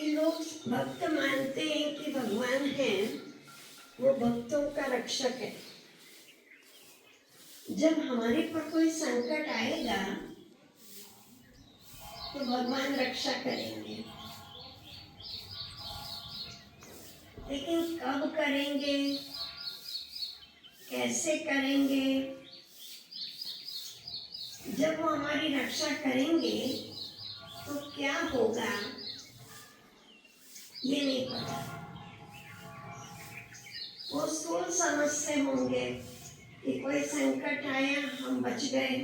कि लोग भक्त मानते हैं कि भगवान है वो भक्तों का रक्षक है। जब हमारे पर कोई संकट आएगा तो भगवान रक्षा करेंगे, लेकिन कब करेंगे, कैसे करेंगे? जब वो हमारी रक्षा करेंगे तो क्या होगा ये नहीं पता। वो सोच समझ से होंगे कि कोई संकट आया हम बच गए,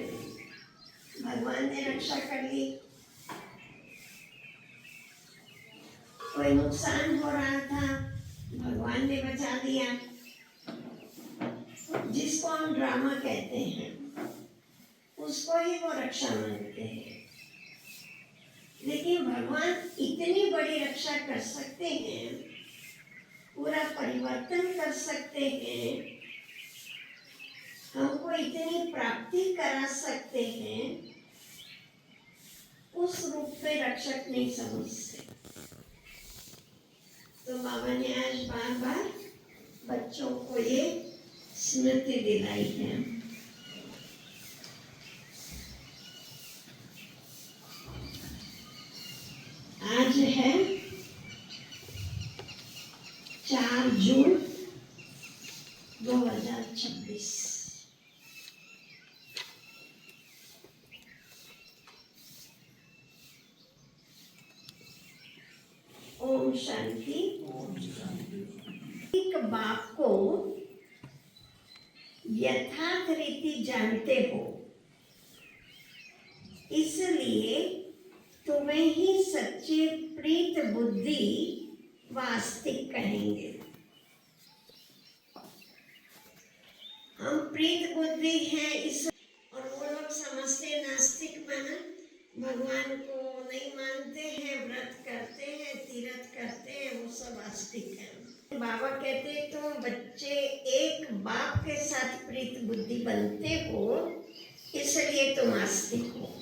भगवान ने रक्षा कर ली। कोई नुकसान हो रहा था, भगवान ने बचा दिया। जिसको हम ड्रामा कहते हैं उसको ही वो रक्षा मानते हैं। लेकिन भगवान इतनी बड़ी रक्षा कर सकते हैं, पूरा परिवर्तन कर सकते हैं, हमको इतनी प्राप्ति करा सकते हैं, उस रूप में रक्षक नहीं समझते। तो बाबा ने आज बार बार बच्चों को ये स्मृति दिलाई है। आज है 4 जून 2026। ओम शांति। एक बाप को यथार्थ रीति जानते हो, इसलिए तुम्हें ही सच्चे प्रीत बुद्धि व आस्तिक कहेंगे। हम प्रीत बुद्धि हैं इस, और वो लोग समझते नास्तिक माना, भगवान को नहीं मानते हैं, व्रत करते हैं, तीर्थ करते हैं, वो सब आस्तिक हैं। बाबा कहते तुम बच्चे एक बाप के साथ प्रीत बुद्धि बनते हो, इसलिए तुम आस्तिक हो।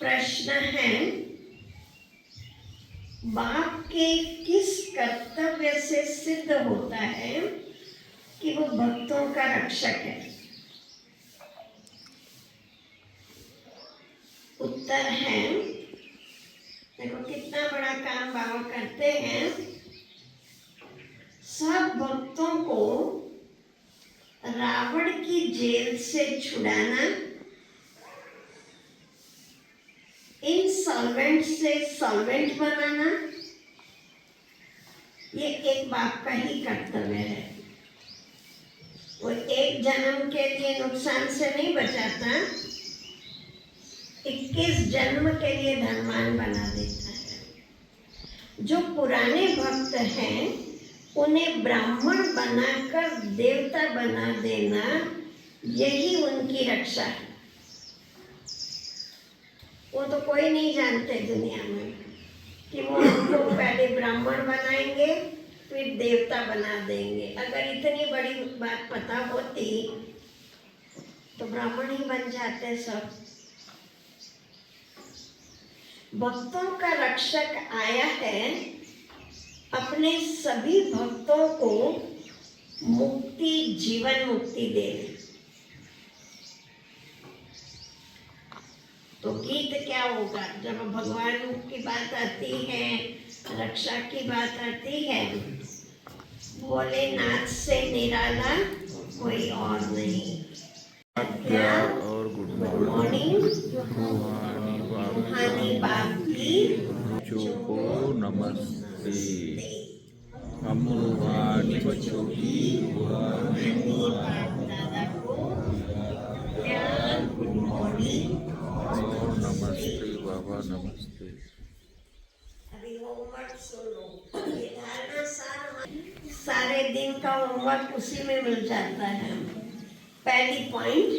प्रश्न है, बाप के किस कर्तव्य से सिद्ध होता है कि वो भक्तों का रक्षक है? उत्तर है, देखो कितना बड़ा काम बाबा करते हैं। सब भक्तों को रावण की जेल से छुड़ाना, इनसॉल्वेंट से सॉल्वेंट बनाना, ये एक बाप का ही कर्तव्य है। वो एक जन्म के लिए नुकसान से नहीं बचाता, 21 जन्म के लिए धनवान बना देता है। जो पुराने भक्त हैं उन्हें ब्राह्मण बनाकर देवता बना देना, यही उनकी रक्षा है। वो तो कोई नहीं जानते दुनिया में कि वो उनको पहले ब्राह्मण बनाएंगे फिर देवता बना देंगे। अगर इतनी बड़ी बात पता होती तो ब्राह्मण ही बन जाते सब। भक्तों का रक्षक आया है अपने सभी भक्तों को मुक्ति, जीवन मुक्ति देने। तो गीत क्या होगा जब भगवान की बात आती है, रक्षा की बात आती है? भोलेनाथ से निराला कोई और नहीं। और गुड मॉर्निंग। रूहानी बाप की बच्चों को नमस्ते। हम रूहानी बच्चों की दादा को प्यार, गुड मॉर्निंग और नमस्ते बाबा, नमस्ते। अभी होमवर्क सुनो। ये धारणा सारे दिन का होमवर्क उसी में मिल जाता है। पहली पॉइंट,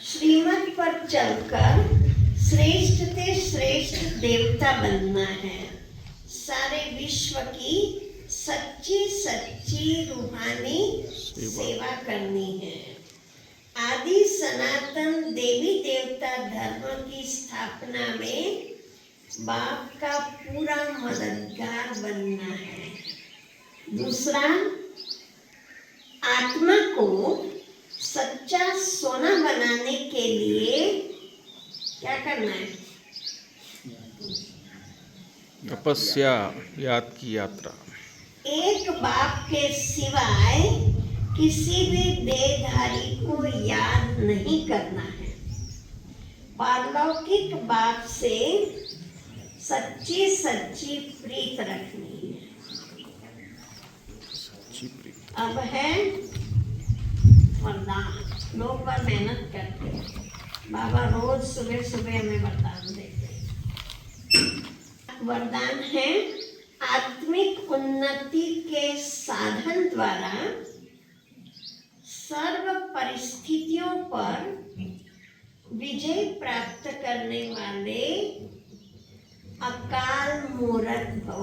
श्रीमत पर चलकर श्रेष्ठ से श्रेष्ठ देवता बनना है। सारे विश्व की सच्ची सच्ची रूहानी सेवा करनी है। आदि सनातन देवी देवता धर्म की स्थापना में बाप का पूरा मददगार बनना है। दूसरा, आत्मा को सच्चा सोना बनाने के लिए क्या करना है? तपस्या, याद की यात्रा। एक बाप के सिवाय किसी भी देहधारी को याद नहीं करना है। पारलौकिक बाप से सच्ची सच्ची प्रीत रखनी है। सच्ची प्रीत। अब है वरदान। लोग बार मेहनत करते हैं, बाबा रोज सुबह सुबह हमें वरदान देते हैं। वरदान है, आत्मिक उन्नति के साधन द्वारा सर्व परिस्थितियों पर विजय प्राप्त करने वाले अकाल मूर्त भव।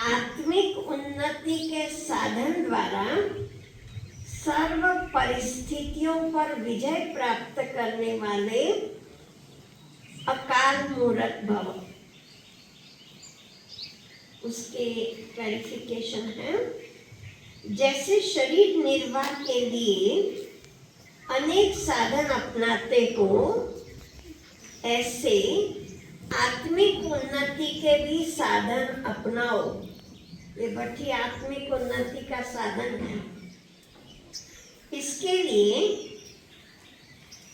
आत्मिक उन्नति के साधन द्वारा सर्व परिस्थितियों पर विजय प्राप्त करने वाले अकाल मूर्त भव। उसके क्लैरिफिकेशन है, जैसे शरीर निर्वाह के लिए अनेक साधन अपनाते हो, ऐसे आत्मिक उन्नति के भी साधन अपनाओ। ये भट्ठी आत्मिक उन्नति का साधन है। इसके लिए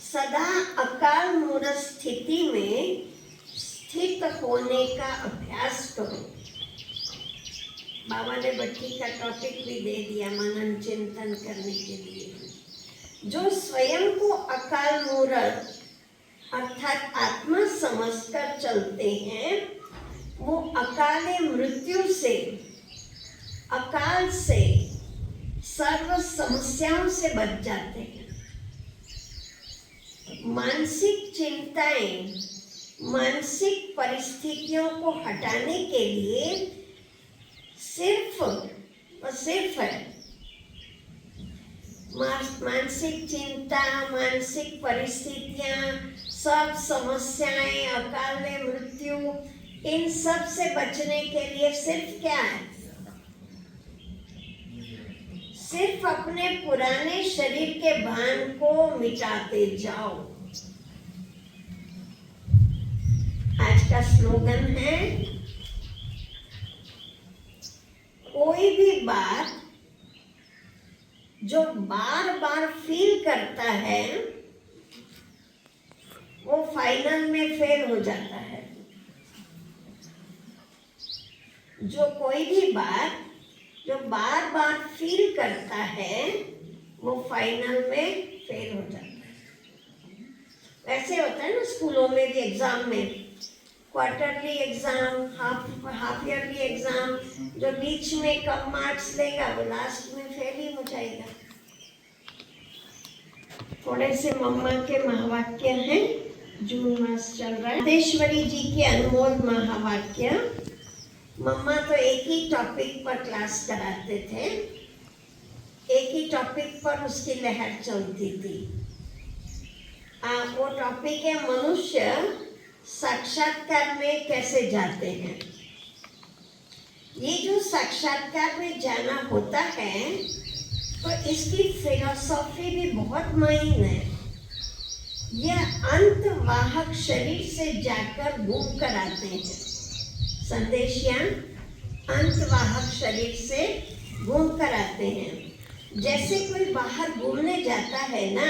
सदा अकाल मूर्त स्थिति में स्थित होने का अभ्यास करो। बाबा ने भट्ठी का टॉपिक भी दे दिया मनन चिंतन करने के लिए। जो स्वयं को अकाल मूर्त अर्थात आत्मा समझकर चलते हैं, वो अकाले मृत्यु से, अकाल से, सर्व समस्याओं से बच जाते हैं। मानसिक चिंताएं, मानसिक परिस्थितियों को हटाने के लिए सिर्फ और सिर्फ है। मानसिक चिंता, मानसिक परिस्थितियां, सब समस्याएं, अकाल मृत्यु, इन सब से बचने के लिए सिर्फ क्या है? सिर्फ अपने पुराने शरीर के भान को मिटाते जाओ। आज का स्लोगन है, कोई भी बात जो बार बार फील करता है, वो फाइनल में फेल हो जाता है। जो कोई भी बात जो बार बार फील करता है, वो फाइनल में फेल हो जाता है। ऐसे होता है ना स्कूलों में भी, एग्जाम में, quarterly exam, half yearly exam, जो बीच में कम मार्क्स लेगा वो लास्ट में फेल ही हो जाएगा। थोड़े से मम्मा के महावाक्य हैं, जून मास चल रहा है। सिद्धेश्वरी जी के अनमोल महावाक्य। मम्मा तो एक ही टॉपिक पर क्लास कराते थे, एक ही टॉपिक पर उसकी लहर चलती थी। वो टॉपिक है, मनुष्य साक्षात्कार में कैसे जाते हैं। ये जो साक्षात्कार में जाना होता है, तो इसकी फिलॉसफी भी बहुत मायने है। यह अंतवाहक शरीर से जाकर घूम कर आते हैं। संदेशिया अंतवाहक शरीर से घूम कर आते हैं। जैसे कोई बाहर घूमने जाता है ना,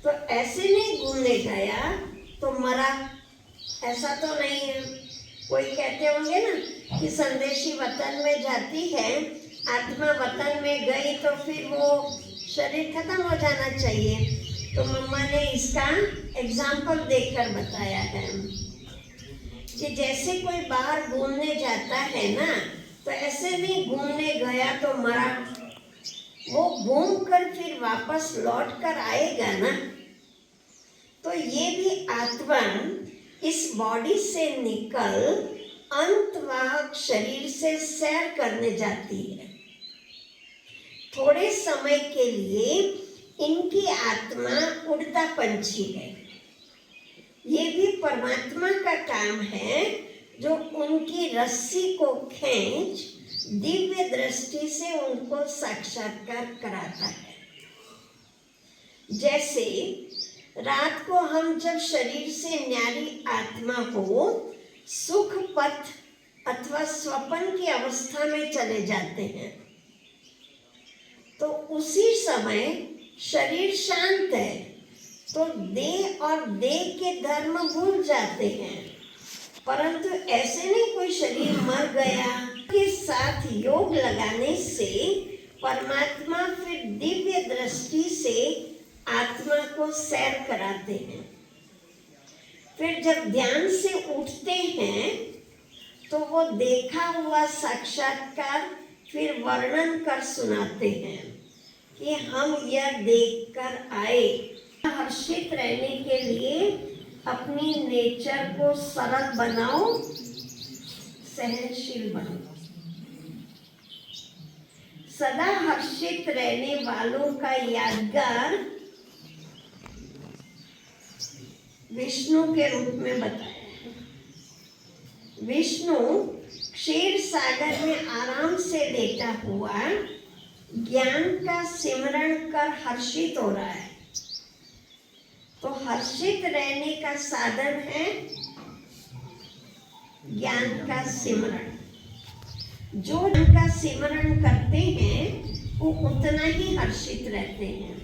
तो ऐसे नहीं घूमने गया तो मरा, ऐसा तो नहीं है। कोई कहते होंगे ना कि संदेशी वतन में जाती है, आत्मा वतन में गई तो फिर वो शरीर खत्म हो जाना चाहिए। तो मम्मा ने इसका एग्जाम्पल देकर बताया है कि जैसे कोई बाहर घूमने जाता है ना, तो ऐसे नहीं घूमने गया तो मरा, वो घूम कर फिर वापस लौट कर आएगा ना। तो ये भी आत्मा इस बॉडी से निकल अंतवाहक शरीर से सैर करने जाती है। थोड़े समय के लिए इनकी आत्मा उड़ता पंछी है, ये भी परमात्मा का काम है जो उनकी रस्सी को खींच दिव्य दृष्टि से उनको साक्षात्कार कराता है। जैसे रात को हम जब शरीर से न्यारी आत्मा को सुख पथ अथवा स्वप्न की अवस्था में चले जाते हैं तो उसी समय शरीर शांत है तो देह और देह के धर्म भूल जाते हैं, परंतु ऐसे नहीं कोई शरीर मर गया के साथ योग लगाने से परमात्मा फिर दिव्य दृष्टि से आत्मा को सैर कराते हैं। फिर जब ध्यान से उठते हैं तो वो देखा हुआ साक्षात्कार फिर वर्णन कर सुनाते हैं कि हम यह देखकर आए। हर्षित रहने के लिए अपनी नेचर को सरल बनाओ, सहनशील बनो। सदा हर्षित रहने वालों का यादगार विष्णु के रूप में बताया है। विष्णु क्षीर सागर में आराम से लेटा हुआ ज्ञान का सिमरण कर हर्षित हो रहा है। तो हर्षित रहने का साधन है ज्ञान का सिमरण। जो ज्ञान का सिमरण करते हैं वो उतना ही हर्षित रहते हैं।